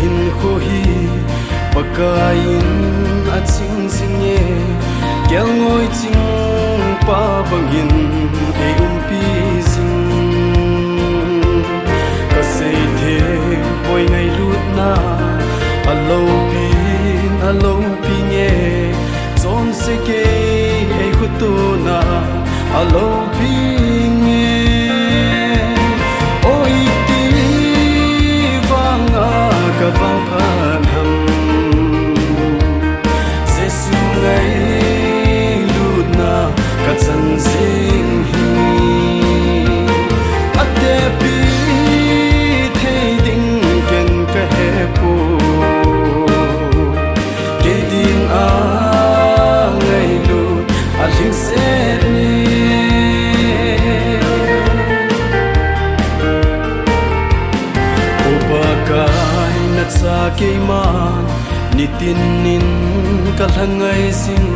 hin kho hi pakain a ching sing ye gel ngoi ching pa bangin e pi sing ka sei the hoi ngai lut na alo pi nye zon se ke e khutu na alo pi nye oi ti vanga ka vang phan ham se su ngai lut na ka chan sing hi ate pi the ding ken ka he pu ke ding a ngai lut a ling se ni kai na cha ke man ni tin nin ka hlangai sing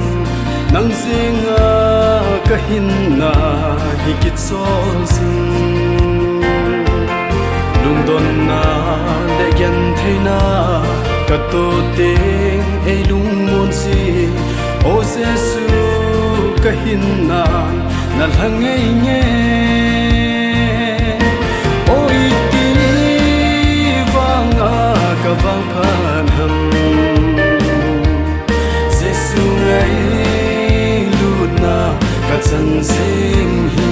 nang zinga ka hin na hi kit sol sing lung don na le gen theina ka to teng e lung mon si o se su ka hin na na hlangai nge ka vang phan ham se su ngai lut na ka chan sing hi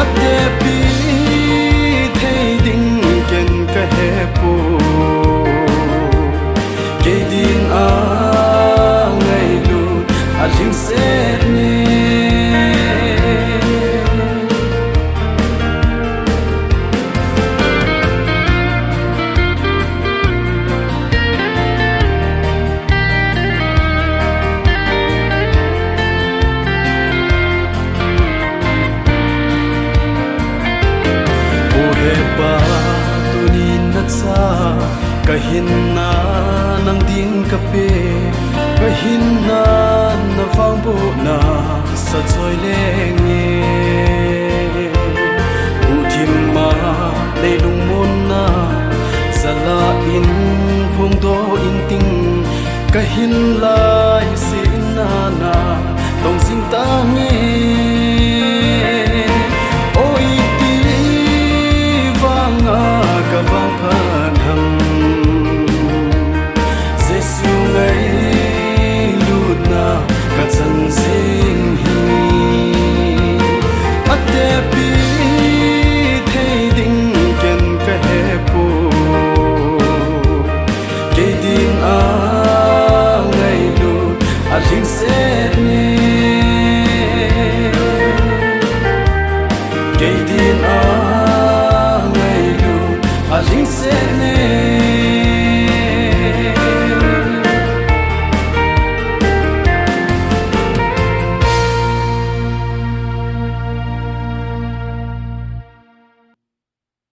ate pi thei ding ken ka he pu ke din a ngai lut a ling se ni ba tunin na cha kahin na nang ding ka pe kahin na na vang bo na sa choi le nge uthim ma le lung mon na sala in khong do in ting kahin lai sin na na tong sing ta nge ka vang phan ham se su ngai lut na ka chan sing hi ate pi thei ding ken ka he pu ke din a ngai lut a ling se